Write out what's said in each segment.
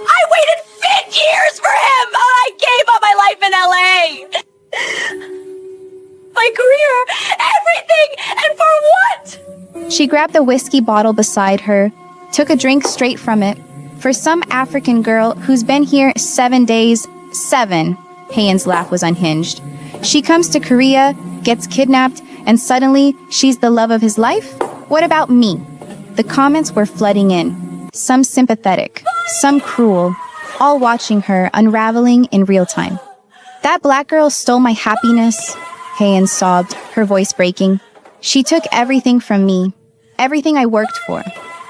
I waited 50 years for him! I gave up my life in LA! My career, everything, and for what? She grabbed the whiskey bottle beside her, took a drink straight from it. For some African girl who's been here 7 days, 7, Heian's laugh was unhinged. She comes to Korea, gets kidnapped, and suddenly she's the love of his life? What about me? The comments were flooding in. Some sympathetic, some cruel, all watching her unraveling in real time. That black girl stole my happiness, Heian sobbed, her voice breaking. She took everything from me, everything I worked for,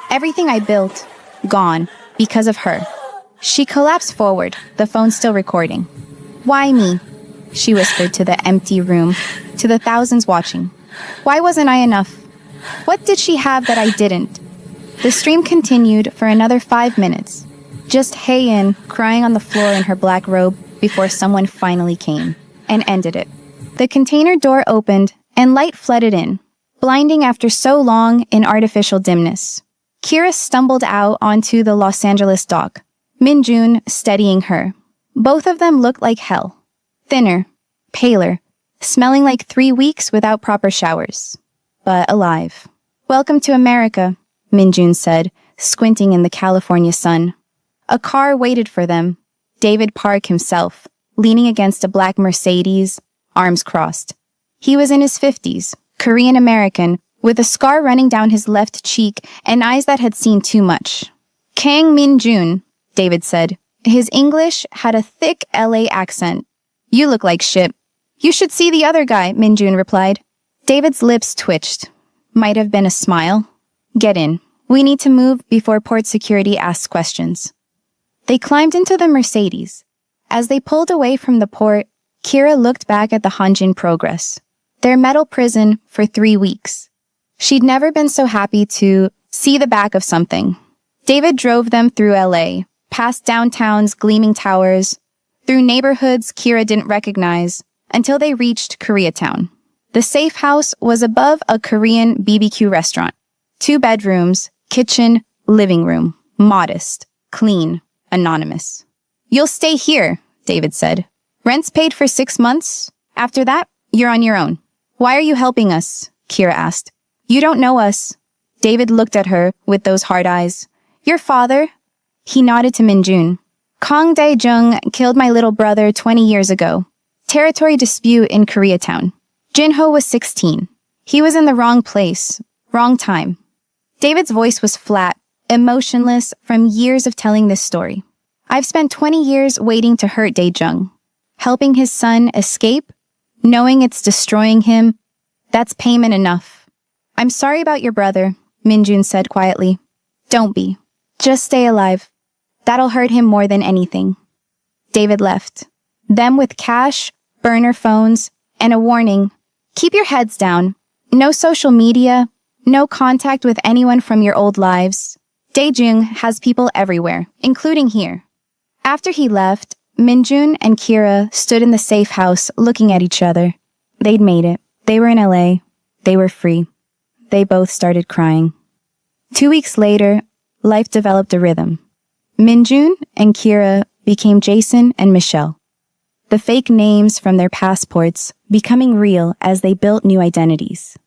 everything I built, gone, because of her. She collapsed forward, the phone still recording. Why me? She whispered to the empty room, to the thousands watching. Why wasn't I enough? What did she have that I didn't? The stream continued for another 5 minutes. Just Heian crying on the floor in her black robe before someone finally came and ended it. The container door opened and light flooded in, blinding after so long in artificial dimness. Kira stumbled out onto the Los Angeles dock, Min-jun steadying her. Both of them looked like hell. Thinner, paler, smelling like 3 weeks without proper showers. But alive. Welcome to America, Min-jun said, squinting in the California sun. A car waited for them. David Park himself, leaning against a black Mercedes, arms crossed. He was in his 50s, Korean-American, with a scar running down his left cheek and eyes that had seen too much. Kang Min-jun, David said. His English had a thick LA accent. You look like shit. You should see the other guy, Min-jun replied. David's lips twitched. Might have been a smile. Get in. We need to move before port security asks questions. They climbed into the Mercedes. As they pulled away from the port, Kira looked back at the Hanjin Progress, their metal prison for 3 weeks. She'd never been so happy to see the back of something. David drove them through LA, past downtown's gleaming towers, through neighborhoods Kira didn't recognize, until they reached Koreatown. The safe house was above a Korean BBQ restaurant. 2 bedrooms, kitchen, living room, modest, clean, anonymous. You'll stay here, David said. Rent's paid for 6 months. After that, you're on your own. Why are you helping us? Kira asked. You don't know us. David looked at her with those hard eyes. Your father? He nodded to Min-jun. Kang Dae-jung killed my little brother 20 years ago. Territory dispute in Koreatown. Jinho was 16. He was in the wrong place, wrong time. David's voice was flat, emotionless from years of telling this story. I've spent 20 years waiting to hurt Dae-jung. Helping his son escape, knowing it's destroying him, that's payment enough. I'm sorry about your brother, Min-jun said quietly. Don't be. Just stay alive. That'll hurt him more than anything. David left. Them with cash, burner phones, and a warning. Keep your heads down. No social media, no contact with anyone from your old lives. Dae-jung has people everywhere, including here. After he left, Min-jun and Kira stood in the safe house looking at each other. They'd made it. They were in LA. They were free. They both started crying. 2 weeks later, life developed a rhythm. Min-jun and Kira became Jason and Michelle. The fake names from their passports becoming real as they built new identities.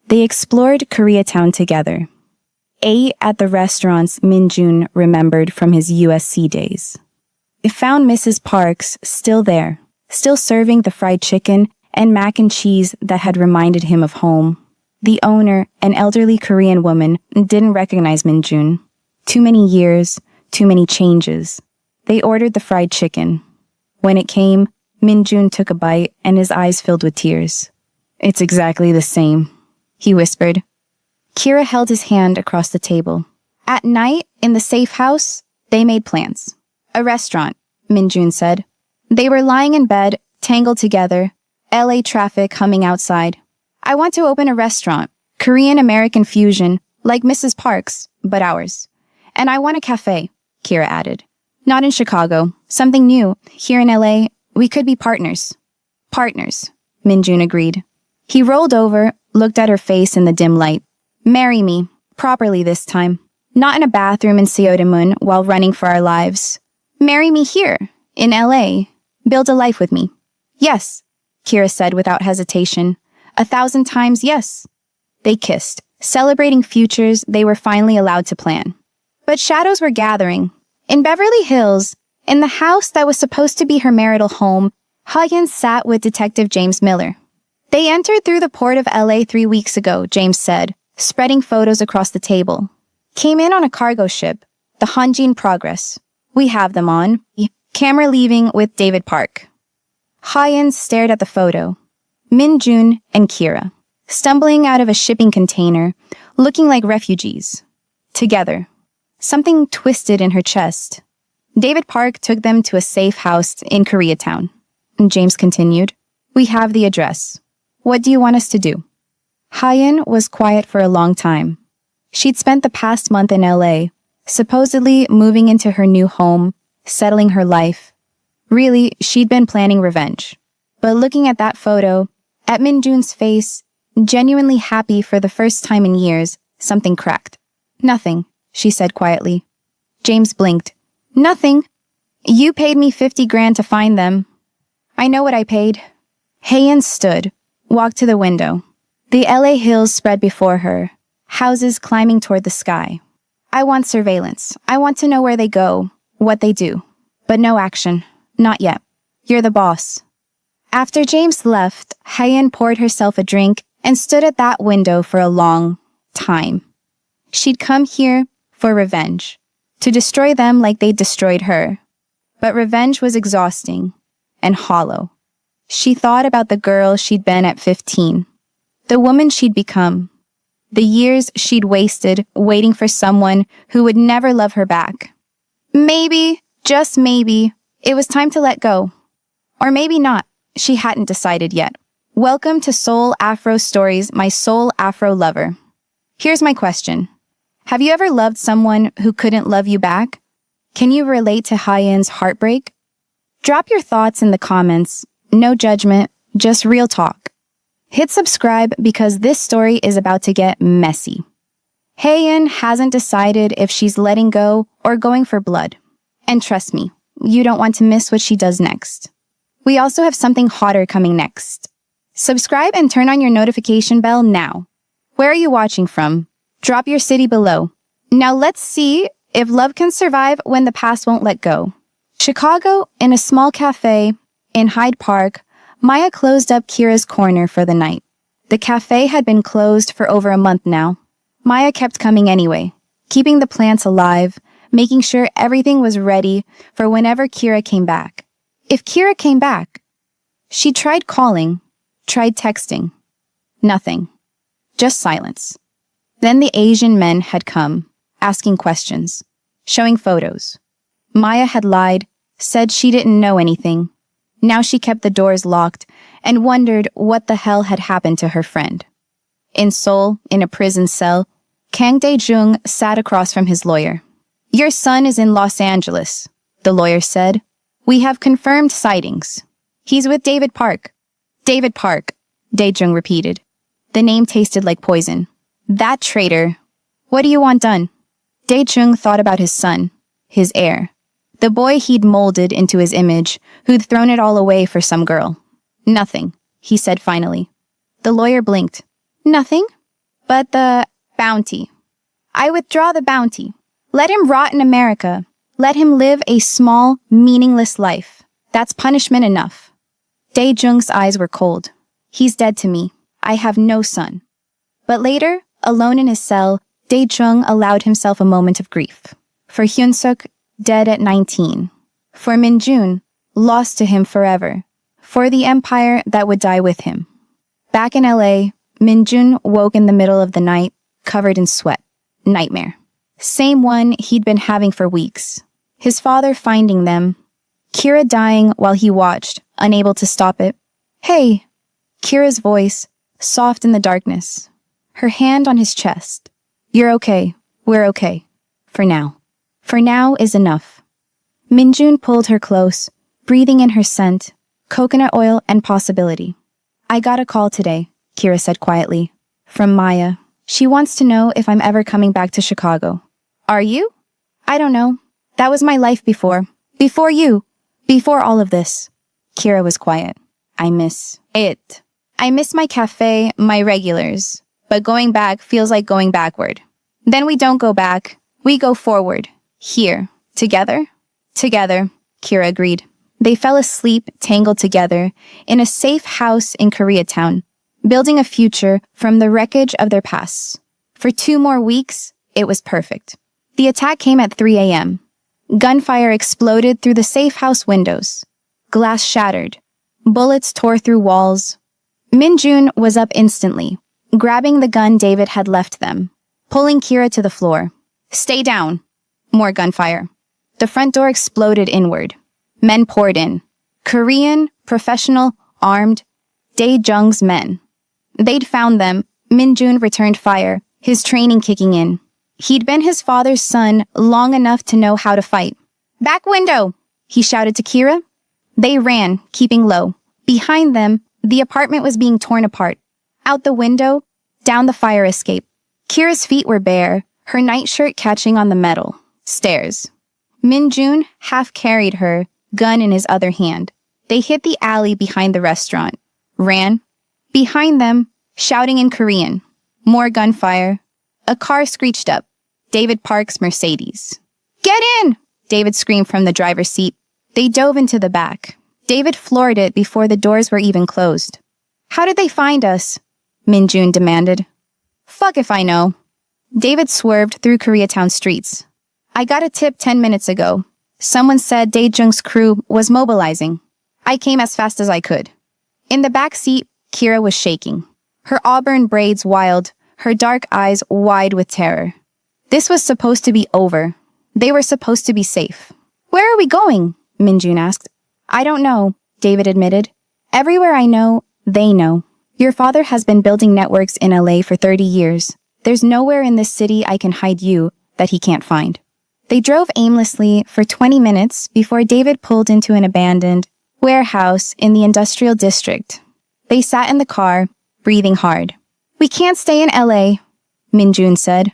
They explored Koreatown together. Ate at the restaurants Min-jun remembered from his USC days. They found Mrs. Parks still there, still serving the fried chicken and mac and cheese that had reminded him of home. The owner, an elderly Korean woman, didn't recognize Min-jun. Too many years, too many changes. They ordered the fried chicken. When it came, Min-jun took a bite and his eyes filled with tears. It's exactly the same, he whispered. Kira held his hand across the table. At night, in the safe house, they made plans. A restaurant, Min-jun said. They were lying in bed, tangled together, LA traffic humming outside. I want to open a restaurant, Korean-American fusion, like Mrs. Parks, but ours. And I want a cafe, Kira added. Not in Chicago, something new, here in LA, We could be partners. Partners, Minjun agreed. He rolled over, looked at her face in the dim light. Marry me, properly this time. Not in a bathroom in Seodamun while running for our lives. Marry me here, in LA. Build a life with me. Yes, Kira said without hesitation. 1,000 times yes. They kissed, celebrating futures they were finally allowed to plan. But shadows were gathering. In Beverly Hills, in the house that was supposed to be her marital home, Hyun sat with Detective James Miller. They entered through the port of LA 3 weeks ago, James said, spreading photos across the table. Came in on a cargo ship, the Hanjin Progress. We have them on. Camera leaving with David Park. Hyun stared at the photo. Minjun and Kira, stumbling out of a shipping container, looking like refugees. Together. Something twisted in her chest. David Park took them to a safe house in Koreatown. And James continued, We have the address. What do you want us to do? Hyun was quiet for a long time. She'd spent the past month in LA, supposedly moving into her new home, settling her life. Really, she'd been planning revenge. But looking at that photo, at Minjun's face, genuinely happy for the first time in years, something cracked. Nothing, she said quietly. James blinked. Nothing. You paid me 50 grand to find them. I know what I paid. Hayan stood, walked to the window. The LA hills spread before her, houses climbing toward the sky. I want surveillance. I want to know where they go, what they do. But no action. Not yet. You're the boss. After James left, Hayan poured herself a drink and stood at that window for a long time. She'd come here for revenge, to destroy them like they'd destroyed her. But revenge was exhausting and hollow. She thought about the girl she'd been at 15, the woman she'd become, the years she'd wasted waiting for someone who would never love her back. Maybe, just maybe, it was time to let go. Or maybe not. She hadn't decided yet. Welcome to Soul Afro Stories, my soul Afro lover. Here's my question. Have you ever loved someone who couldn't love you back? Can you relate to Hyen's heartbreak? Drop your thoughts in the comments. No judgment, just real talk. Hit subscribe because this story is about to get messy. Hyen hasn't decided if she's letting go or going for blood. And trust me, you don't want to miss what she does next. We also have something hotter coming next. Subscribe and turn on your notification bell now. Where are you watching from? Drop your city below. Now let's see if love can survive when the past won't let go. Chicago, in a small cafe in Hyde Park, Maya closed up Kira's corner for the night. The cafe had been closed for over a month now. Maya kept coming anyway, keeping the plants alive, making sure everything was ready for whenever Kira came back. If Kira came back, she tried calling, tried texting. Nothing. Just silence. Then the Asian men had come, asking questions, showing photos. Maya had lied, said she didn't know anything. Now she kept the doors locked and wondered what the hell had happened to her friend. In Seoul, in a prison cell, Kang Dae-jung sat across from his lawyer. Your son is in Los Angeles, the lawyer said. We have confirmed sightings. He's with David Park. David Park, Dae-jung repeated. The name tasted like poison. That traitor. What do you want done? Dae-jung thought about his son, his heir. The boy he'd molded into his image, who'd thrown it all away for some girl. Nothing, he said finally. The lawyer blinked. Nothing? But the bounty. I withdraw the bounty. Let him rot in America. Let him live a small, meaningless life. That's punishment enough. Dae-jung's eyes were cold. He's dead to me. I have no son. But later, alone in his cell, Dae-jung allowed himself a moment of grief. For Hyun-suk, dead at 19. For Min-jun, lost to him forever. For the empire that would die with him. Back in LA, Min-jun woke in the middle of the night, covered in sweat. Nightmare. Same one he'd been having for weeks. His father finding them. Kira dying while he watched, unable to stop it. Hey! Kira's voice, soft in the darkness. Her hand on his chest. You're okay. We're okay. For now. For now is enough. Min-jun pulled her close, breathing in her scent, coconut oil, and possibility. I got a call today, Kira said quietly. From Maya. She wants to know if I'm ever coming back to Chicago. Are you? I don't know. That was my life before. Before you. Before all of this. Kira was quiet. I miss it. I miss my cafe, my regulars. But going back feels like going backward. Then we don't go back. We go forward. Here. Together? Together, Kira agreed. They fell asleep, tangled together, in a safe house in Koreatown, building a future from the wreckage of their pasts. For 2 more weeks, it was perfect. The attack came at 3 a.m. Gunfire exploded through the safe house windows. Glass shattered. Bullets tore through walls. Min-jun was up instantly, grabbing the gun David had left them, pulling Kira to the floor. Stay down. More gunfire. The front door exploded inward. Men poured in. Korean, professional, armed, Dae-jung's men. They'd found them. Min-jun returned fire, his training kicking in. He'd been his father's son long enough to know how to fight. Back window, he shouted to Kira. They ran, keeping low. Behind them, the apartment was being torn apart. Out the window, down the fire escape. Kira's feet were bare, her nightshirt catching on the metal. Stairs. Min-jun half carried her, gun in his other hand. They hit the alley behind the restaurant. Ran. Behind them, shouting in Korean. More gunfire. A car screeched up. David Park's Mercedes. Get in! David screamed from the driver's seat. They dove into the back. David floored it before the doors were even closed. How did they find us? Min-jun demanded. Fuck if I know. David swerved through Koreatown streets. I got a tip 10 minutes ago. Someone said Dae-jung's crew was mobilizing. I came as fast as I could. In the back seat, Kira was shaking. Her auburn braids wild, her dark eyes wide with terror. This was supposed to be over. They were supposed to be safe. Where are we going? Min-jun asked. I don't know, David admitted. Everywhere I know, they know. Your father has been building networks in LA for 30 years. There's nowhere in this city I can hide you that he can't find. They drove aimlessly for 20 minutes before David pulled into an abandoned warehouse in the industrial district. They sat in the car, breathing hard. We can't stay in LA, Min-jun said.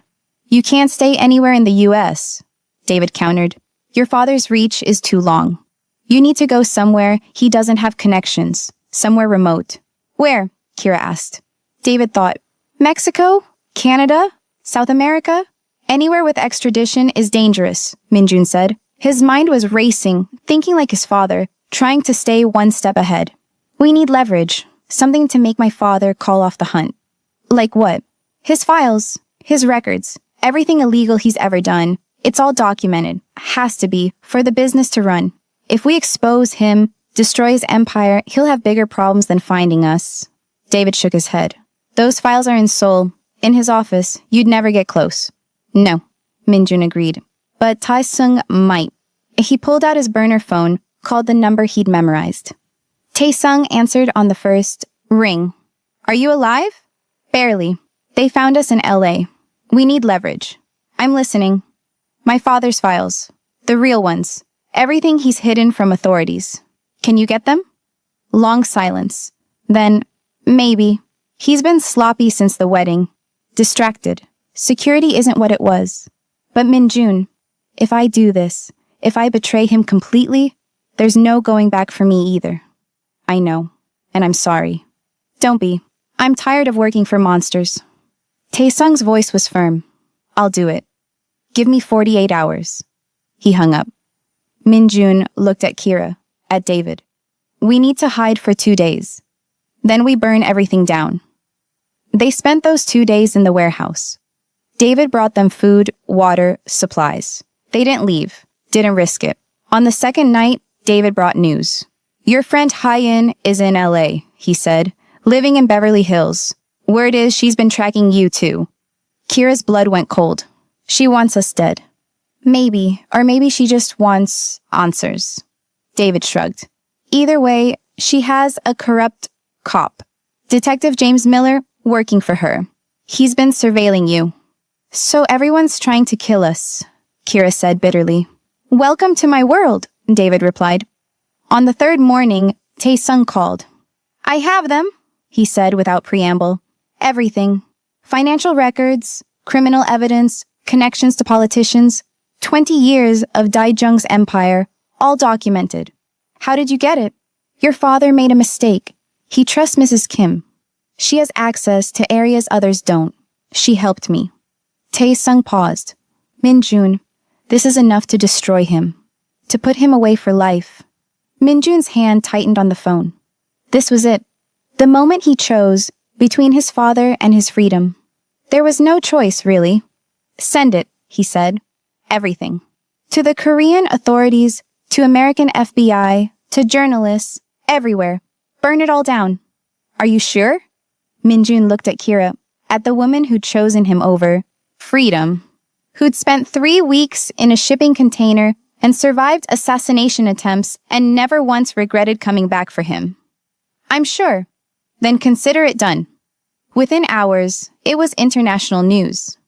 You can't stay anywhere in the US, David countered. Your father's reach is too long. You need to go somewhere he doesn't have connections, somewhere remote. Where? Kira asked. David thought. Mexico? Canada? South America? Anywhere with extradition is dangerous, Min-jun said. His mind was racing, thinking like his father, trying to stay one step ahead. We need leverage, something to make my father call off the hunt. Like what? His files, his records, everything illegal he's ever done. It's all documented, has to be, for the business to run. If we expose him, destroy his empire, he'll have bigger problems than finding us. David shook his head. Those files are in Seoul, in his office. You'd never get close. No, Min-jun agreed. But Tae-sung might. He pulled out his burner phone, called the number he'd memorized. Tae-sung answered on the first ring. Are you alive? Barely. They found us in LA. We need leverage. I'm listening. My father's files. The real ones. Everything he's hidden from authorities. Can you get them? Long silence. Then, maybe. He's been sloppy since the wedding. Distracted. Security isn't what it was. But Min-jun, if I do this, if I betray him completely, there's no going back for me either. I know, and I'm sorry. Don't be. I'm tired of working for monsters. Tae-sung's voice was firm. I'll do it. Give me 48 hours. He hung up. Min-jun looked at Kira, at David. We need to hide for 2 days. Then we burn everything down. They spent those 2 days in the warehouse. David brought them food, water, supplies. They didn't leave, didn't risk it. On the second night, David brought news. Your friend Hye-in is in LA, he said, living in Beverly Hills. Word is she's been tracking you too. Kira's blood went cold. She wants us dead. Maybe, or maybe she just wants answers. David shrugged. Either way, she has a corrupt cop. Detective James Miller, working for her. He's been surveilling you. So everyone's trying to kill us, Kira said bitterly. Welcome to my world, David replied. On the third morning, Tae-sung called. I have them, he said without preamble. Everything. Financial records, criminal evidence, connections to politicians, 20 years of Dae-jung's empire, all documented. How did you get it? Your father made a mistake. He trusts Mrs. Kim. She has access to areas others don't. She helped me. Tae-sung paused. Min-jun, this is enough to destroy him. To put him away for life. Min-jun's hand tightened on the phone. This was it. The moment he chose between his father and his freedom. There was no choice, really. Send it, he said. Everything. To the Korean authorities, to American FBI, to journalists, everywhere. Burn it all down. Are you sure? Min-jun looked at Kira, at the woman who'd chosen him over freedom, who'd spent 3 weeks in a shipping container and survived assassination attempts and never once regretted coming back for him. I'm sure. Then consider it done. Within hours, it was international news.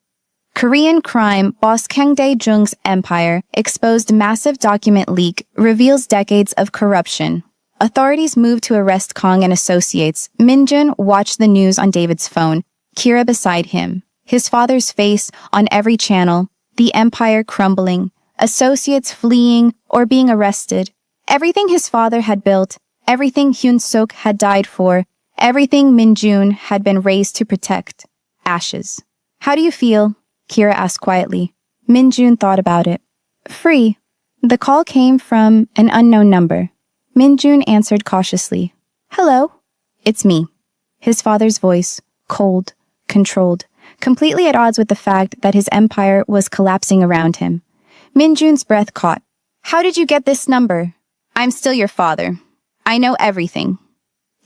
Korean crime boss Kang Dae-jung's empire exposed massive document leak reveals decades of corruption. Authorities moved to arrest Kang and associates. Min-jun watched the news on David's phone, Kira beside him, his father's face on every channel, the empire crumbling, associates fleeing or being arrested. Everything his father had built, everything Hyun-suk had died for, everything Min-jun had been raised to protect. Ashes. How do you feel? Kira asked quietly. Min-jun thought about it. Free. The call came from an unknown number. Min-jun answered cautiously. Hello. It's me. His father's voice, cold, controlled, completely at odds with the fact that his empire was collapsing around him. Min-jun's breath caught. How did you get this number? I'm still your father. I know everything.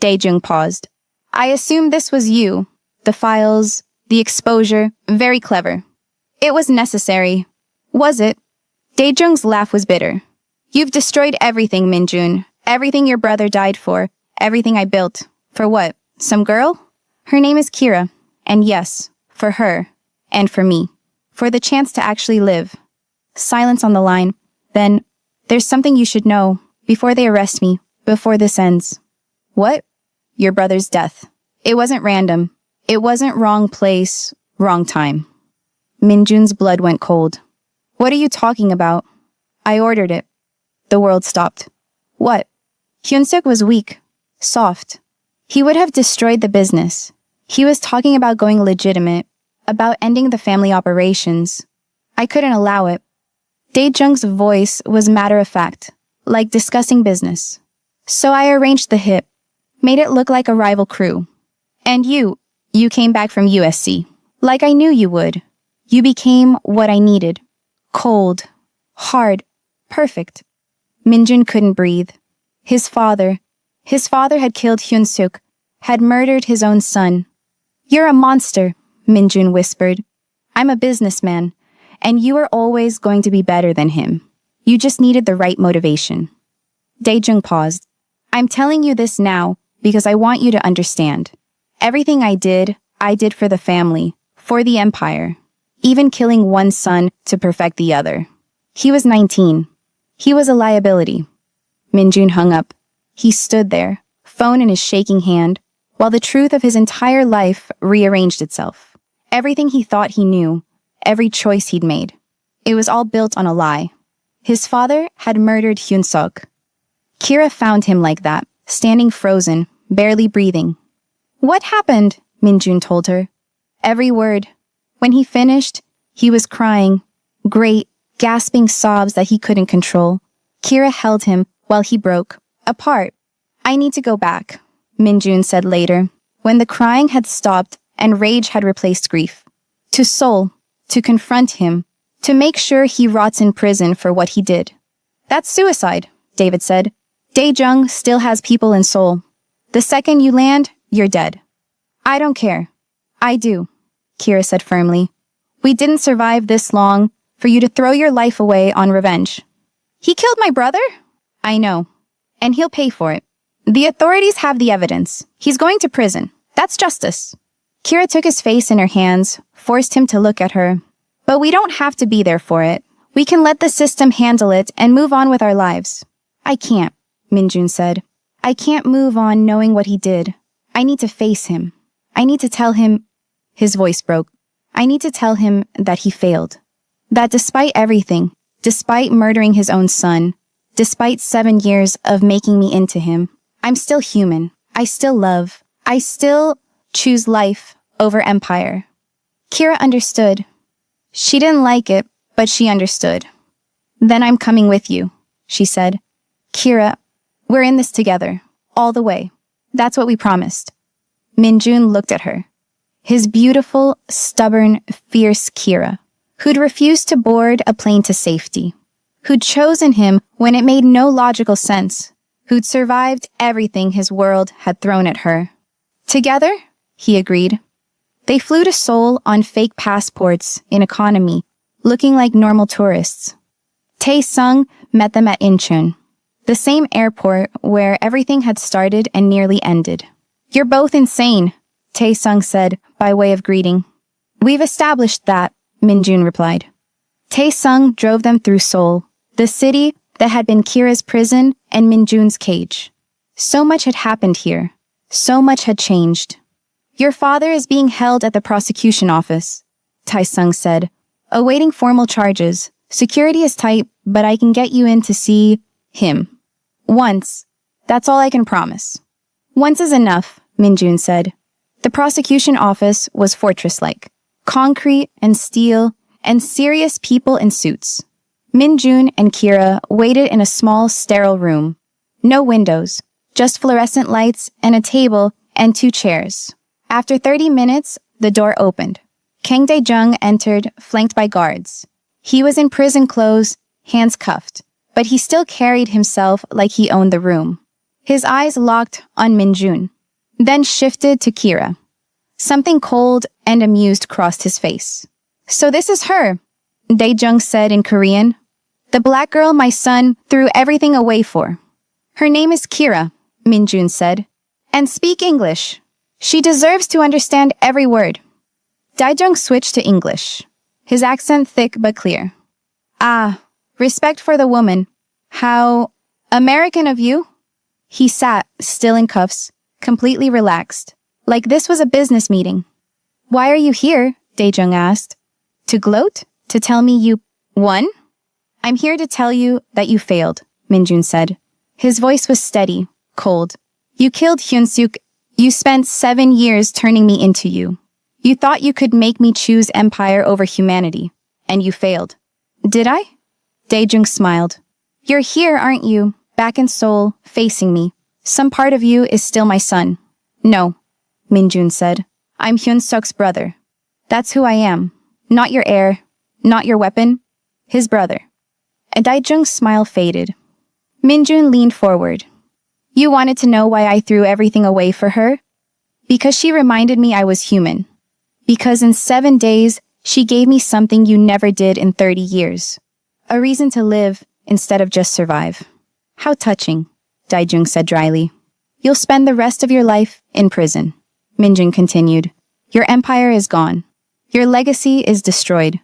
Dae-jung paused. I assumed this was you. The files, the exposure, very clever. It was necessary. Was it? Dae-jung's laugh was bitter. You've destroyed everything, Min-jun. Everything your brother died for. Everything I built. For what? Some girl? Her name is Kira. And yes, for her. And for me. For the chance to actually live. Silence on the line. Then, there's something you should know. Before they arrest me. Before this ends. What? Your brother's death. It wasn't random. It wasn't wrong place, wrong time. Min-jun's blood went cold. What are you talking about? I ordered it. The world stopped. What? Hyun-suk was weak. Soft. He would have destroyed the business. He was talking about going legitimate. About ending the family operations. I couldn't allow it. Dae-jung's voice was matter-of-fact. Like discussing business. So I arranged the hit. Made it look like a rival crew. And you came back from USC. Like I knew you would. You became what I needed. Cold. Hard. Perfect. Min-jun couldn't breathe. His father had killed Hyun-suk, had murdered his own son. You're a monster, Min-jun whispered. I'm a businessman, and you are always going to be better than him. You just needed the right motivation. Dae-jung paused. I'm telling you this now because I want you to understand. Everything I did for the family, for the empire. Even killing one son to perfect the other. He was 19. He was a liability. Min-jun hung up. He stood there, phone in his shaking hand, while the truth of his entire life rearranged itself. Everything he thought he knew, every choice he'd made. It was all built on a lie. His father had murdered Hyun-suk. Kira found him like that, standing frozen, barely breathing. What happened? Min-jun told her. Every word. When he finished, he was crying, great, gasping sobs that he couldn't control. Kira held him while he broke, apart. I need to go back, Min-jun said later, when the crying had stopped and rage had replaced grief. To Seoul, to confront him, to make sure he rots in prison for what he did. That's suicide, David said. Dae-jung still has people in Seoul. The second you land, you're dead. I don't care. I do, Kira said firmly. We didn't survive this long for you to throw your life away on revenge. He killed my brother? I know. And he'll pay for it. The authorities have the evidence. He's going to prison. That's justice. Kira took his face in her hands, forced him to look at her. But we don't have to be there for it. We can let the system handle it and move on with our lives. I can't, Min-jun said. I can't move on knowing what he did. I need to face him. I need to tell him. His voice broke. I need to tell him that he failed. That despite everything, despite murdering his own son, despite 7 years of making me into him, I'm still human. I still love. I still choose life over empire. Kira understood. She didn't like it, but she understood. Then I'm coming with you, she said. Kira, we're in this together, all the way. That's what we promised. Minjun looked at her. His beautiful, stubborn, fierce Kira, who'd refused to board a plane to safety, who'd chosen him when it made no logical sense, who'd survived everything his world had thrown at her. Together, he agreed. They flew to Seoul on fake passports in economy, looking like normal tourists. Tae-sung met them at Incheon, the same airport where everything had started and nearly ended. You're both insane, Tae-sung said by way of greeting. We've established that, Minjun replied. Tae-sung drove them through Seoul, the city that had been Kira's prison and Minjun's cage. So much had happened here. So much had changed. Your father is being held at the prosecution office, Tae-sung said, awaiting formal charges. Security is tight, but I can get you in to see him. Once. That's all I can promise. Once is enough, Minjun said. The prosecution office was fortress-like. Concrete and steel and serious people in suits. Minjun and Kira waited in a small, sterile room. No windows, just fluorescent lights and a table and 2 chairs. After 30 minutes, the door opened. Kang Dae-jung entered, flanked by guards. He was in prison clothes, hands cuffed, but he still carried himself like he owned the room. His eyes locked on Minjun, then shifted to Kira. Something cold and amused crossed his face. So this is her, Dae-jung said in Korean. The black girl my son threw everything away for. Her name is Kira, Minjun said, and speak English. She deserves to understand every word. Dae-jung switched to English, his accent thick but clear. Ah, respect for the woman. How American of you? He sat, still in cuffs, completely relaxed, like this was a business meeting. Why are you here? Dae-jung asked. To gloat? To tell me you won? I'm here to tell you that you failed, Minjun said. His voice was steady, cold. You killed Hyun-suk. You spent 7 years turning me into you. You thought you could make me choose empire over humanity, and you failed. Did I? Dae-jung smiled. You're here, aren't you? Back in Seoul, facing me. Some part of you is still my son. No, Minjun said. I'm Hyun-suk's brother. That's who I am. Not your heir, not your weapon. His brother. And Dae-jung's smile faded. Minjun leaned forward. You wanted to know why I threw everything away for her? Because she reminded me I was human. Because in 7 days, she gave me something you never did in 30 years. A reason to live instead of just survive. How touching, Dae-jung said dryly. You'll spend the rest of your life in prison, Minjun continued. Your empire is gone. Your legacy is destroyed.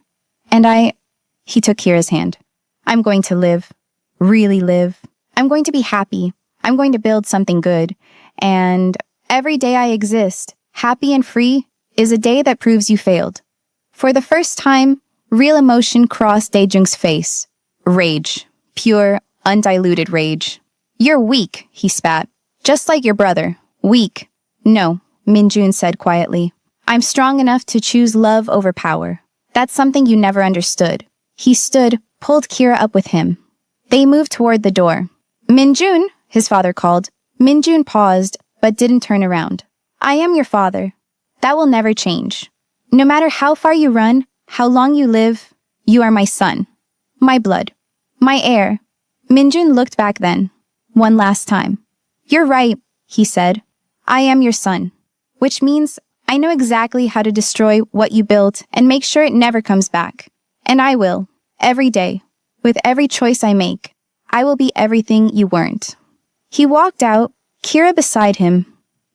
And he took Kira's hand. I'm going to live. Really live. I'm going to be happy. I'm going to build something good. And every day I exist, happy and free, is a day that proves you failed. For the first time, real emotion crossed Dae-jung's face. Rage. Pure, undiluted rage. You're weak, he spat. Just like your brother. Weak. No, Minjun said quietly. I'm strong enough to choose love over power. That's something you never understood. He stood, pulled Kira up with him. They moved toward the door. Minjun, his father called. Minjun paused, but didn't turn around. I am your father. That will never change. No matter how far you run, how long you live, you are my son. My blood. My heir. Minjun looked back then. One last time. You're right, he said. I am your son. Which means I know exactly how to destroy what you built and make sure it never comes back. And I will. Every day. With every choice I make. I will be everything you weren't. He walked out, Kira beside him.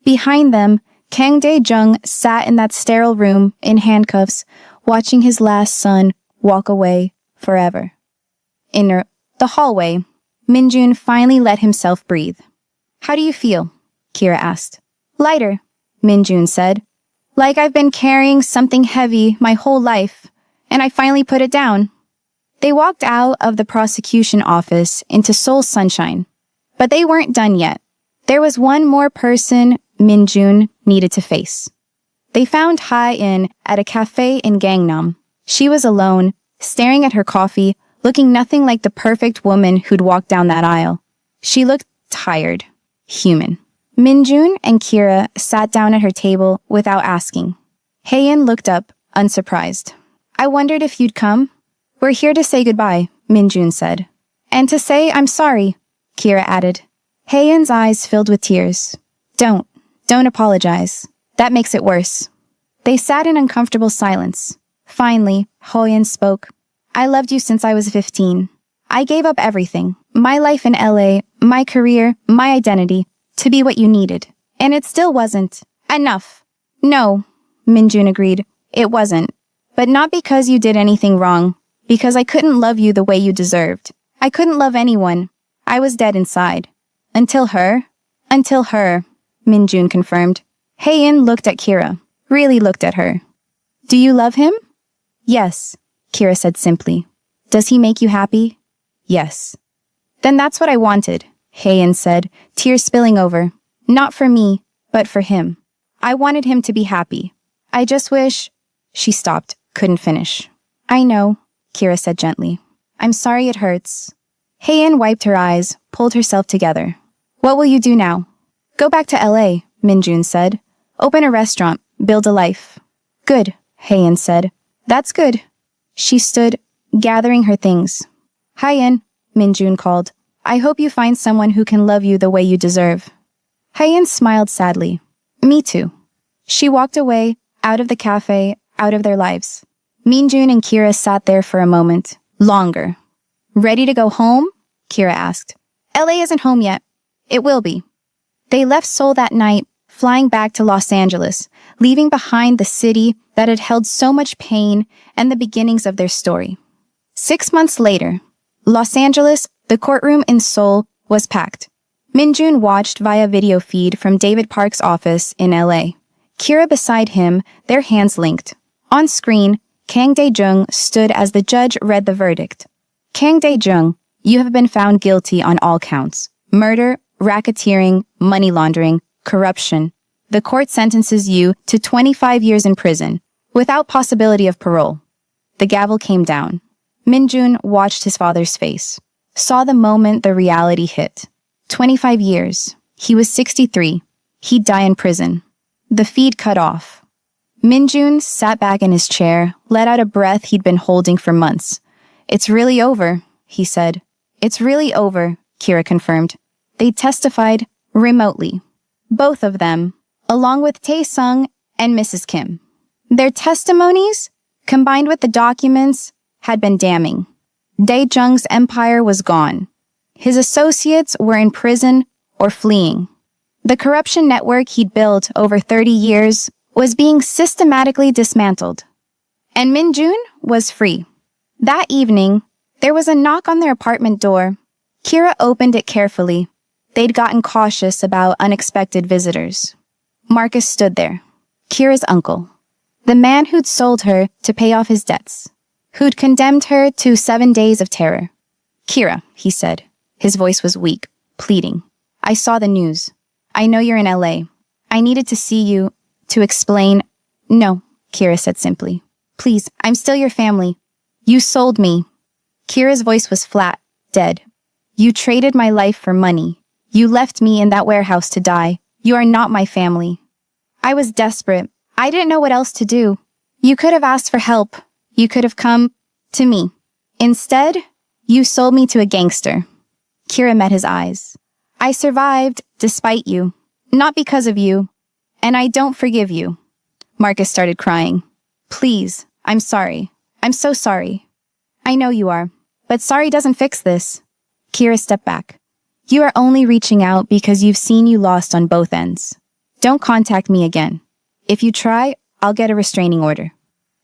Behind them, Kang Dae-jung sat in that sterile room in handcuffs, watching his last son walk away forever. In the hallway, Minjun finally let himself breathe. How do you feel? Kira asked. Lighter, Minjun said. Like I've been carrying something heavy my whole life, and I finally put it down. They walked out of the prosecution office into Seoul's sunshine. But they weren't done yet. There was one more person Minjun needed to face. They found Ha-in at a cafe in Gangnam. She was alone, staring at her coffee, looking nothing like the perfect woman who'd walked down that aisle. She looked tired, human. Minjun and Kira sat down at her table without asking. Ha-in looked up, unsurprised. I wondered if you'd come. We're here to say goodbye, Minjun said. And to say I'm sorry, Kira added. Ha-in's eyes filled with tears. Don't apologize. That makes it worse. They sat in uncomfortable silence. Finally, Ha-in spoke. I loved you since I was 15. I gave up everything. My life in LA, my career, my identity, to be what you needed. And it still wasn't. Enough. No, Minjun agreed. It wasn't. But not because you did anything wrong. Because I couldn't love you the way you deserved. I couldn't love anyone. I was dead inside. Until her, Minjun confirmed. Ha-in looked at Kira. Really looked at her. Do you love him? Yes, Kira said simply. Does he make you happy? Yes. Then that's what I wanted, Ha-in said, tears spilling over. Not for me, but for him. I wanted him to be happy. I just wish... She stopped, couldn't finish. I know, Kira said gently. I'm sorry it hurts. Ha-in wiped her eyes, pulled herself together. What will you do now? Go back to LA, Minjun said. Open a restaurant, build a life. Good, Ha-in said. That's good. She stood, gathering her things. Ha-in, Minjun called. I hope you find someone who can love you the way you deserve. Ha-in smiled sadly. Me too. She walked away, out of the cafe, out of their lives. Minjun and Kira sat there for a moment. Longer. Ready to go home? Kira asked. LA isn't home yet. It will be. They left Seoul that night, flying back to Los Angeles, leaving behind the city that had held so much pain and the beginnings of their story. 6 months later, Los Angeles, the courtroom in Seoul, was packed. Minjun watched via video feed from David Park's office in LA. Kira beside him, their hands linked. On screen, Kang Dae-jung stood as the judge read the verdict. Kang Dae-jung, you have been found guilty on all counts. Murder, racketeering, money laundering, corruption. The court sentences you to 25 years in prison, without possibility of parole. The gavel came down. Minjun watched his father's face, saw the moment the reality hit. 25 years. He was 63. He'd die in prison. The feed cut off. Minjun sat back in his chair, let out a breath he'd been holding for months. It's really over, he said. It's really over, Kira confirmed. They testified remotely. Both of them, along with Tae-sung and Mrs. Kim. Their testimonies, combined with the documents, had been damning. Dae-jung's empire was gone. His associates were in prison or fleeing. The corruption network he'd built over 30 years was being systematically dismantled. And Minjun was free. That evening, there was a knock on their apartment door. Kira opened it carefully. They'd gotten cautious about unexpected visitors. Marcus stood there, Kira's uncle, the man who'd sold her to pay off his debts, who'd condemned her to 7 days of terror. Kira, he said. His voice was weak, pleading. I saw the news. I know you're in LA. I needed to see you, to explain. No, Kira said simply. Please, I'm still your family. You sold me. Kira's voice was flat, dead. You traded my life for money. You left me in that warehouse to die. You are not my family. I was desperate. I didn't know what else to do. You could have asked for help. You could have come to me. Instead, you sold me to a gangster. Kira met his eyes. I survived despite you, not because of you, and I don't forgive you. Marcus started crying. Please, I'm sorry. I'm so sorry. I know you are, but sorry doesn't fix this. Kira stepped back. You are only reaching out because you've seen you lost on both ends. Don't contact me again. If you try, I'll get a restraining order.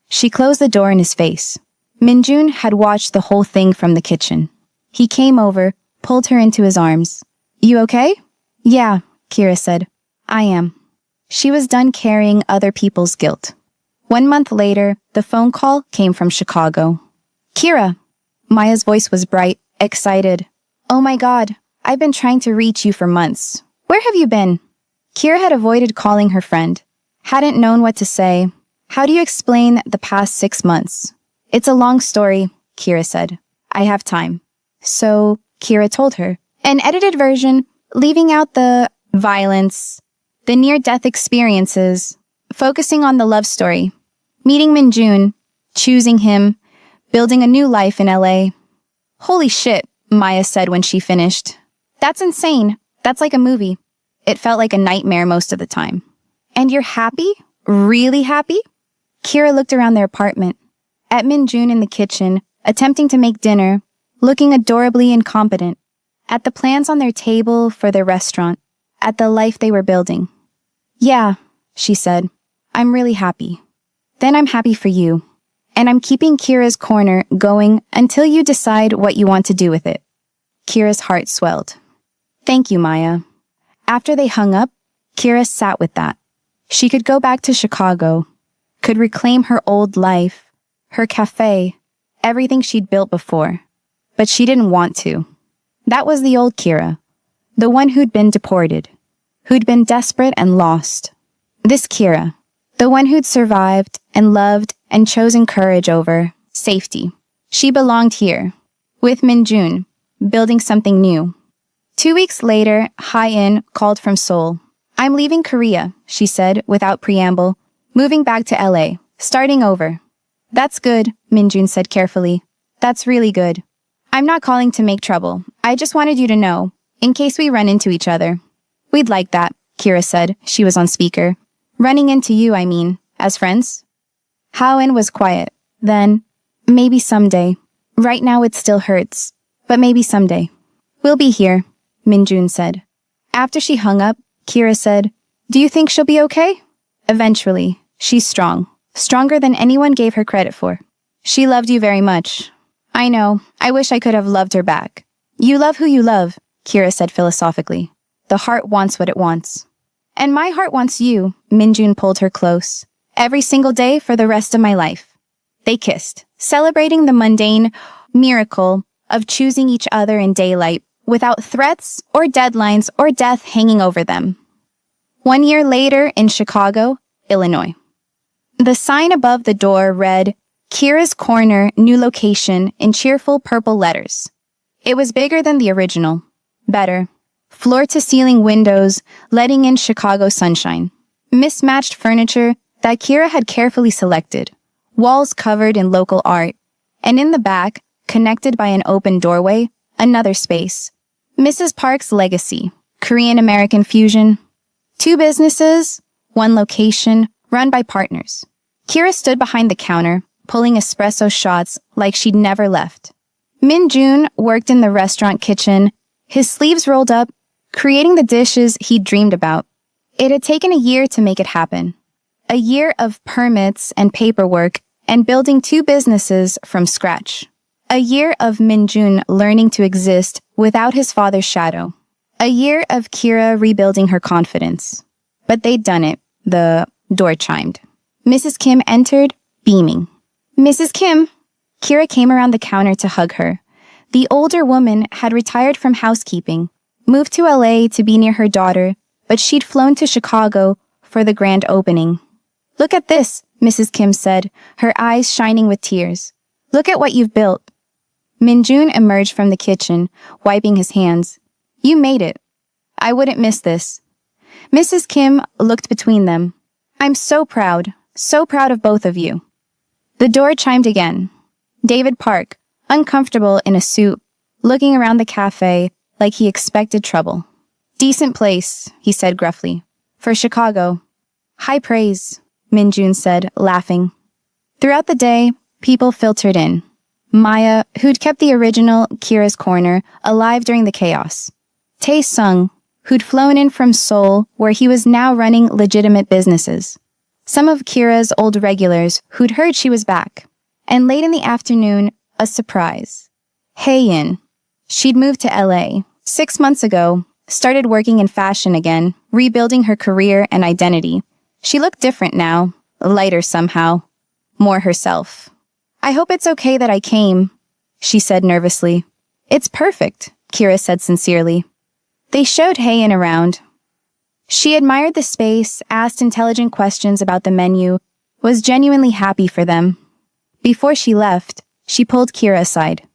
She closed the door in his face. Minjun had watched the whole thing from the kitchen. He came over, pulled her into his arms. You okay? Yeah, Kira said. I am. She was done carrying other people's guilt. 1 month later, the phone call came from Chicago. Kira! Maya's voice was bright, excited. Oh my God, I've been trying to reach you for months. Where have you been? Kira had avoided calling her friend. Hadn't known what to say. How do you explain the past 6 months? It's a long story, Kira said. I have time. So, Kira told her. An edited version, leaving out the violence, the near-death experiences, focusing on the love story. Meeting Minjun, choosing him, building a new life in LA. Holy shit, Maya said when she finished. That's insane. That's like a movie. It felt like a nightmare most of the time. And you're happy? Really happy? Kira looked around their apartment. At Minjun in the kitchen, attempting to make dinner, looking adorably incompetent. At the plans on their table for their restaurant. At the life they were building. Yeah, she said. I'm really happy. Then I'm happy for you. And I'm keeping Kira's corner going until you decide what you want to do with it. Kira's heart swelled. Thank you, Maya. After they hung up, Kira sat with that. She could go back to Chicago, could reclaim her old life, her cafe, everything she'd built before. But she didn't want to. That was the old Kira, the one who'd been deported, who'd been desperate and lost. This Kira, the one who'd survived and loved and chosen courage over safety. She belonged here, with Minjun, building something new. 2 weeks later, Hye-in called from Seoul. I'm leaving Korea, she said without preamble, moving back to LA, starting over. That's good, Minjun said carefully. That's really good. I'm not calling to make trouble. I just wanted you to know, in case we run into each other. We'd like that, Kira said. She was on speaker. Running into you, I mean, as friends? Hye-in was quiet. Then, maybe someday. Right now it still hurts, but maybe someday. We'll be here, Minjun said. After she hung up, Kira said, Do you think she'll be okay? Eventually. She's strong. Stronger than anyone gave her credit for. She loved you very much. I know. I wish I could have loved her back. You love who you love, Kira said philosophically. The heart wants what it wants. And my heart wants you, Minjun pulled her close. Every single day for the rest of my life. They kissed, celebrating the mundane miracle of choosing each other in daylight without threats or deadlines or death hanging over them. 1 year later in Chicago, Illinois. The sign above the door read, Kira's Corner, new location, in cheerful purple letters. It was bigger than the original. Better. Floor-to-ceiling windows letting in Chicago sunshine. Mismatched furniture that Kira had carefully selected. Walls covered in local art. And in the back, connected by an open doorway, another space. Mrs. Park's legacy. Korean-American fusion. 2 businesses, 1 location, run by partners. Kira stood behind the counter, pulling espresso shots like she'd never left. Minjun worked in the restaurant kitchen, his sleeves rolled up, creating the dishes he'd dreamed about. It had taken a year to make it happen. A year of permits and paperwork and building 2 businesses from scratch. A year of Minjun learning to exist without his father's shadow. A year of Kira rebuilding her confidence. But they'd done it. The door chimed. Mrs. Kim entered, beaming. Mrs. Kim! Kira came around the counter to hug her. The older woman had retired from housekeeping, moved to LA to be near her daughter, but she'd flown to Chicago for the grand opening. Look at this, Mrs. Kim said, her eyes shining with tears. Look at what you've built. Minjun emerged from the kitchen, wiping his hands. You made it. I wouldn't miss this. Mrs. Kim looked between them. I'm so proud of both of you. The door chimed again. David Park, uncomfortable in a suit, looking around the cafe like he expected trouble. Decent place, he said gruffly. For Chicago. High praise, Minjun said, laughing. Throughout the day, people filtered in. Maya, who'd kept the original Kira's Corner alive during the chaos. Tae-sung, who'd flown in from Seoul, where he was now running legitimate businesses. Some of Kira's old regulars who'd heard she was back. And late in the afternoon, a surprise. Hye-in. She'd moved to LA 6 months ago, started working in fashion again, rebuilding her career and identity. She looked different now, lighter somehow, more herself. I hope it's okay that I came, she said nervously. It's perfect, Kira said sincerely. They showed Heian around. She admired the space, asked intelligent questions about the menu, was genuinely happy for them. Before she left, she pulled Kira aside.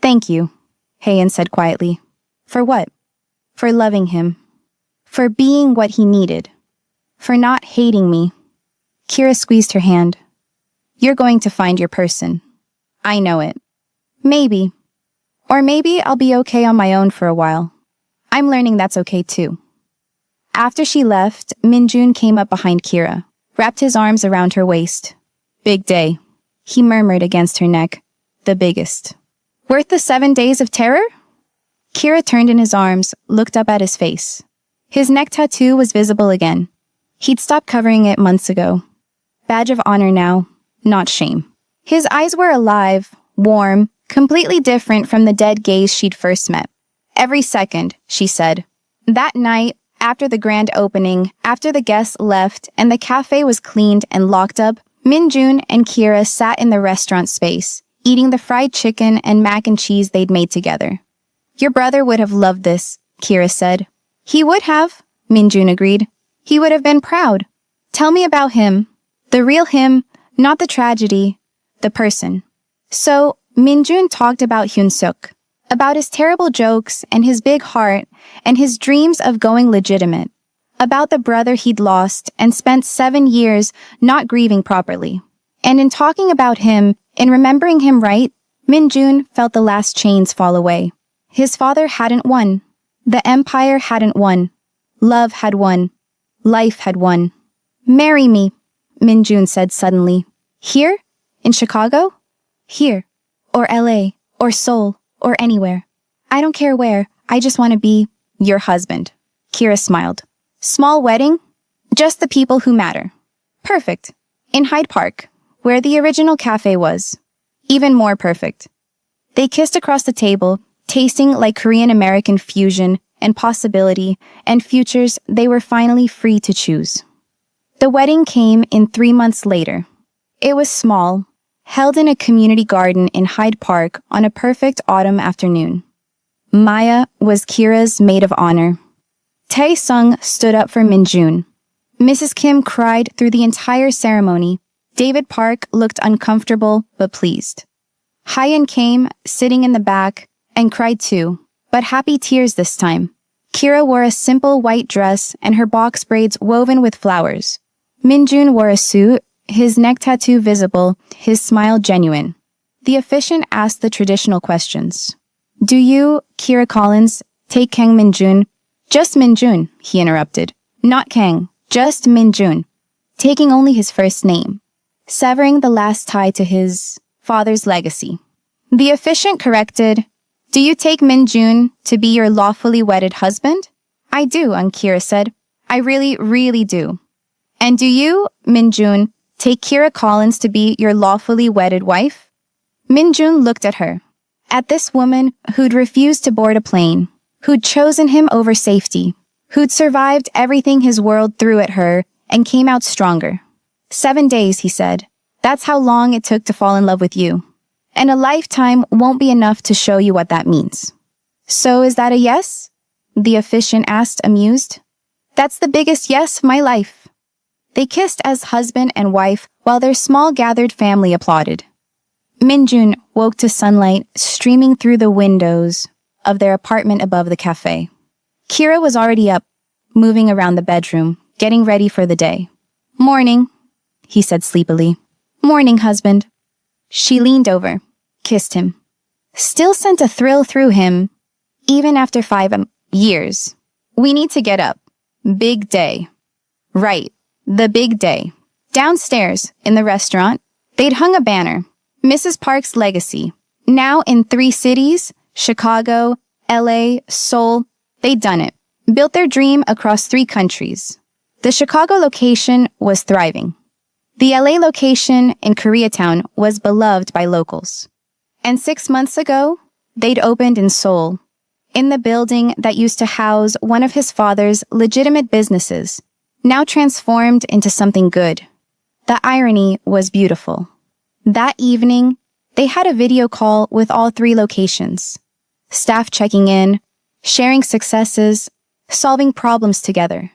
Thank you, Heian said quietly. For what? For loving him. For being what he needed. For not hating me. Kira squeezed her hand. You're going to find your person. I know it. Maybe. Or maybe I'll be okay on my own for a while. I'm learning that's okay too. After she left, Minjun came up behind Kira, wrapped his arms around her waist. Big day, he murmured against her neck. The biggest. Worth the 7 days of terror? Kira turned in his arms, looked up at his face. His neck tattoo was visible again. He'd stopped covering it months ago. Badge of honor now, not shame. His eyes were alive, warm, completely different from the dead gaze she'd first met. Every second, she said. That night, after the grand opening, after the guests left and the cafe was cleaned and locked up, Minjun and Kira sat in the restaurant space, eating the fried chicken and mac and cheese they'd made together. Your brother would have loved this, Kira said. He would have, Minjun agreed. He would have been proud. Tell me about him. The real him, not the tragedy, the person. So, Minjun talked about Hyun-suk, about his terrible jokes and his big heart and his dreams of going legitimate, about the brother he'd lost and spent 7 years not grieving properly. And in talking about him, in remembering him right, Minjun felt the last chains fall away. His father hadn't won. The empire hadn't won. Love had won. Life had won. Marry me, Minjun said suddenly. Here? In Chicago? Here. Or LA. Or Seoul. Or anywhere. I don't care where. I just want to be your husband. Kira smiled. Small wedding? Just the people who matter. Perfect. In Hyde Park, where the original cafe was. Even more perfect. They kissed across the table, tasting like Korean-American fusion and possibility and futures they were finally free to choose. The wedding came in 3 months later. It was small, held in a community garden in Hyde Park on a perfect autumn afternoon. Maya was Kira's maid of honor. Tae-sung stood up for Minjun. Mrs. Kim cried through the entire ceremony. David Park looked uncomfortable but pleased. Hyeon came, sitting in the back, and cried too, but happy tears this time. Kira wore a simple white dress and her box braids woven with flowers. Minjun wore a suit, his neck tattoo visible, his smile genuine. The officiant asked the traditional questions. Do you, Kira Collins, take Kang Minjun? Just Minjun, he interrupted. Not Kang, just Minjun. Taking only his first name. Severing the last tie to his father's legacy. The officiant corrected, Do you take Minjun to be your lawfully wedded husband? I do, Kira said. I really, really do. And do you, Minjun, take Kira Collins to be your lawfully wedded wife? Minjun looked at her. At this woman who'd refused to board a plane, who'd chosen him over safety, who'd survived everything his world threw at her and came out stronger. 7 days, he said. That's how long it took to fall in love with you. And a lifetime won't be enough to show you what that means. So is that a yes? The officiant asked, amused. That's the biggest yes of my life. They kissed as husband and wife while their small gathered family applauded. Minjun woke to sunlight streaming through the windows of their apartment above the cafe. Kira was already up, moving around the bedroom, getting ready for the day. Morning, he said sleepily. Morning, husband. She leaned over, kissed him. Still sent a thrill through him, even after 5 years. We need to get up. Big day. Right, the big day. Downstairs, in the restaurant, they'd hung a banner. Mrs. Park's legacy. Now in 3 cities, Chicago, LA, Seoul, they'd done it. Built their dream across 3 countries. The Chicago location was thriving. The LA location in Koreatown was beloved by locals. And 6 months ago, they'd opened in Seoul. in the building that used to house one of his father's legitimate businesses, now transformed into something good. The irony was beautiful. That evening, they had a video call with all 3 locations. Staff checking in, sharing successes, solving problems together.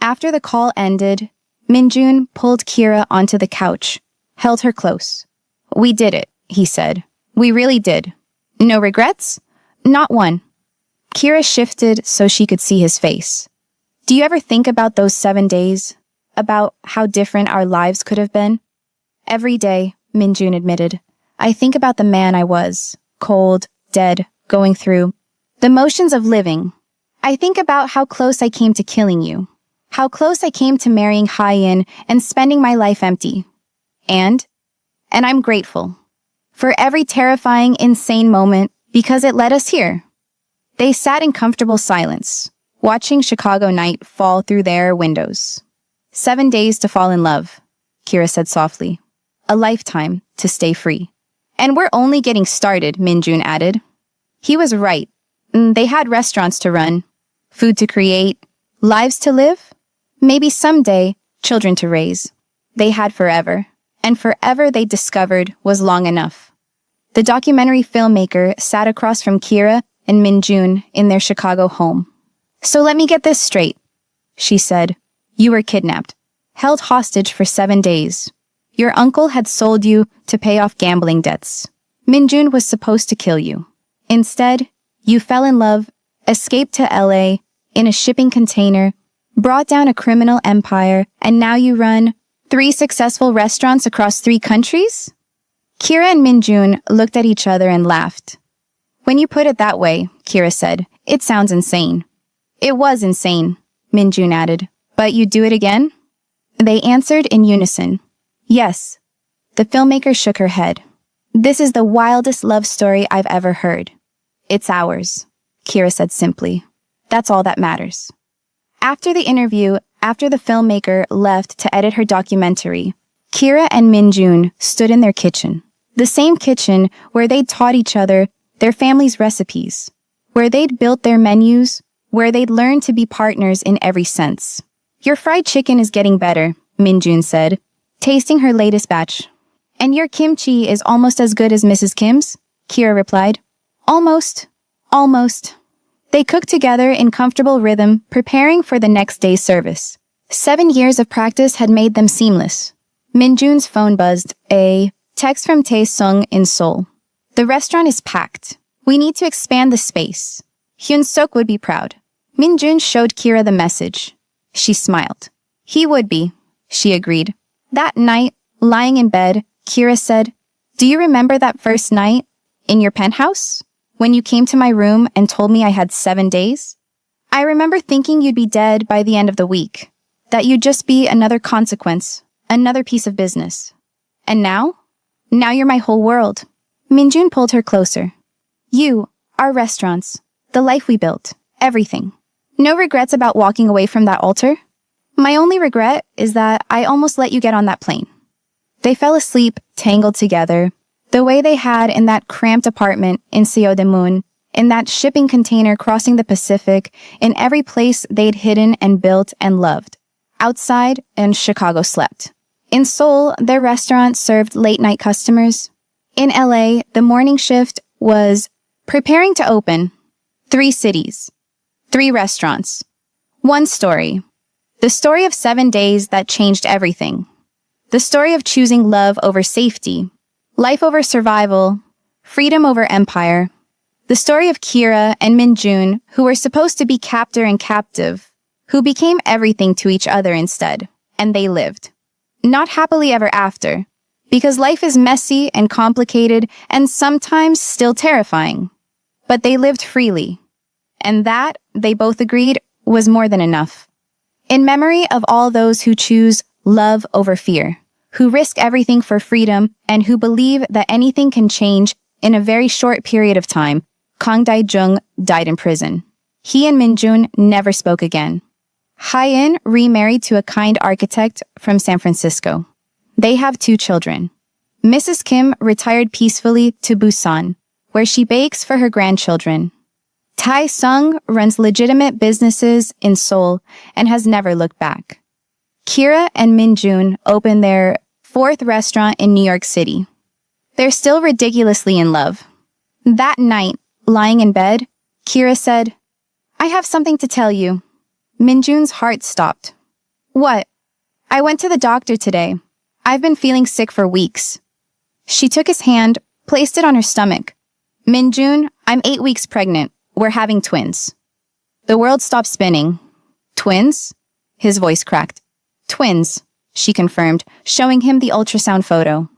After the call ended, Minjun pulled Kira onto the couch, held her close. "We did it," he said. "We really did. No regrets?" "Not one." Kira shifted so she could see his face. "Do you ever think about those 7 days? About how different our lives could have been?" "Every day," Minjun admitted. "I think about the man I was, cold, dead, going through the motions of living. I think about how close I came to killing you, how close I came to marrying Hyen and spending my life empty. And I'm grateful for every terrifying, insane moment because it led us here." They sat in comfortable silence, watching Chicago night fall through their windows. 7 days to fall in love, Kira said softly. A lifetime to stay free. "And we're only getting started," Minjun added. He was right. They had restaurants to run, food to create, lives to live, maybe someday children to raise. They had forever, and forever they discovered was long enough. The documentary filmmaker sat across from Kira and Minjun in their Chicago home. "So let me get this straight," she said. "You were kidnapped, held hostage for 7 days. Your uncle had sold you to pay off gambling debts. Minjun was supposed to kill you. Instead, you fell in love, escaped to LA in a shipping container, brought down a criminal empire, and now you run 3 successful restaurants across 3 countries?" Kira and Minjun looked at each other and laughed. "When you put it that way," Kira said, "it sounds insane." "It was insane," Minjun added. "But you'd do it again?" They answered in unison. "Yes." The filmmaker shook her head. "This is the wildest love story I've ever heard." "It's ours," Kira said simply. "That's all that matters." After the interview, after the filmmaker left to edit her documentary, Kira and Minjun stood in their kitchen. The same kitchen where they'd taught each other their family's recipes, where they'd built their menus, where they'd learned to be partners in every sense. "Your fried chicken is getting better," Minjun said, tasting her latest batch. "And your kimchi is almost as good as Mrs. Kim's," Kira replied. Almost. They cooked together in comfortable rhythm, preparing for the next day's service. 7 years of practice had made them seamless. Minjun's phone buzzed, a text from Tae Sung in Seoul. "The restaurant is packed. We need to expand the space. Hyun Suk would be proud." Minjun showed Kira the message. She smiled. "He would be," she agreed. That night, lying in bed, Kira said, "Do you remember that first night in your penthouse? When you came to my room and told me I had 7 days? I remember thinking you'd be dead by the end of the week, that you'd just be another consequence, another piece of business. And now? Now you're my whole world." Minjun pulled her closer. "You, our restaurants, the life we built, everything. No regrets about walking away from that altar?" "My only regret is that I almost let you get on that plane." They fell asleep, tangled together, the way they had in that cramped apartment in Seodaemun, in that shipping container crossing the Pacific, in every place they'd hidden and built and loved. Outside, and Chicago slept. In Seoul, their restaurant served late-night customers. In LA, the morning shift was preparing to open. 3 cities. 3 restaurants. 1 story. The story of 7 days that changed everything. The story of choosing love over safety, life over survival, freedom over empire. The story of Kira and Minjun, who were supposed to be captor and captive, who became everything to each other instead, and they lived. Not happily ever after, because life is messy and complicated and sometimes still terrifying. But they lived freely, and that, they both agreed, was more than enough. In memory of all those who choose love over fear, who risk everything for freedom, and who believe that anything can change in a very short period of time, Kang Dae-jung died in prison. He and Minjun never spoke again. Hyen remarried to a kind architect from San Francisco. They have 2 children. Mrs. Kim retired peacefully to Busan, where she bakes for her grandchildren. Tai Sung runs legitimate businesses in Seoul and has never looked back. Kira and Min Jun opened their 4th restaurant in New York City. They're still ridiculously in love. That night, lying in bed, Kira said, "I have something to tell you." Min Jun's heart stopped. "What?" "I went to the doctor today. I've been feeling sick for weeks." She took his hand, placed it on her stomach. "Min Jun, I'm 8 weeks pregnant. We're having twins." The world stopped spinning. "Twins?" His voice cracked. "Twins," she confirmed, showing him the ultrasound photo.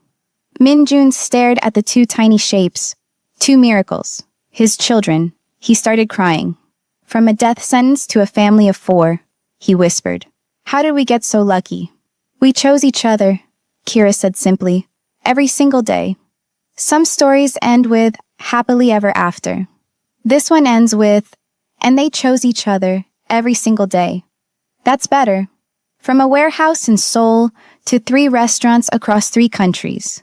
Min Jun stared at the 2 tiny shapes. 2 miracles. His children. He started crying. "From a death sentence to a family of 4, he whispered. "How did we get so lucky?" "We chose each other," Kira said simply. "Every single day." Some stories end with happily ever after. This one ends with, "And they chose each other every single day." That's better. From a warehouse in Seoul to 3 restaurants across 3 countries.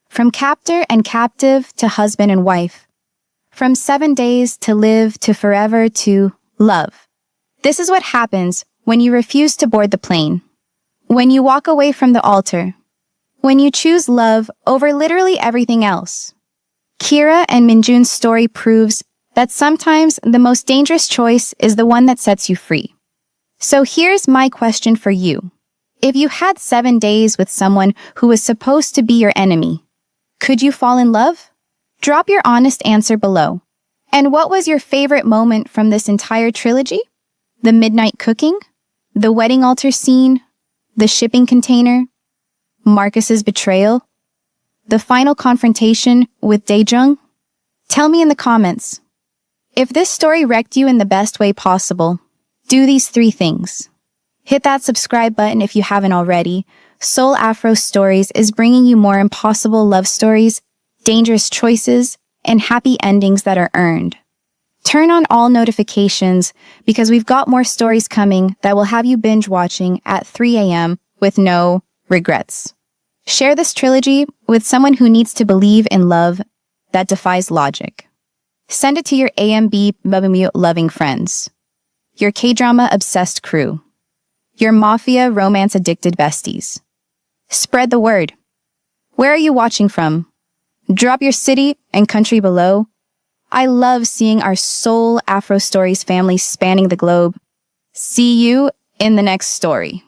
From captor and captive to husband and wife. From 7 days to live to forever to love. This is what happens when you refuse to board the plane. When you walk away from the altar. When you choose love over literally everything else. Kira and Min Jun's story proves that sometimes the most dangerous choice is the one that sets you free. So here's my question for you. If you had 7 days with someone who was supposed to be your enemy, could you fall in love? Drop your honest answer below. And what was your favorite moment from this entire trilogy? The midnight cooking? The wedding altar scene? The shipping container? Marcus's betrayal? The final confrontation with Daejung? Tell me in the comments. If this story wrecked you in the best way possible, do these 3 things. Hit that subscribe button if you haven't already. Soul Afro Stories is bringing you more impossible love stories, dangerous choices, and happy endings that are earned. Turn on all notifications because we've got more stories coming that will have you binge watching at 3 a.m. with no regrets. Share this trilogy with someone who needs to believe in love that defies logic. Send it to your AMB Mummy loving friends, your K-drama obsessed crew, your mafia romance addicted besties. Spread the word. Where are you watching from? Drop your city and country below. I love seeing our Soul Afro Stories family spanning the globe. See you in the next story.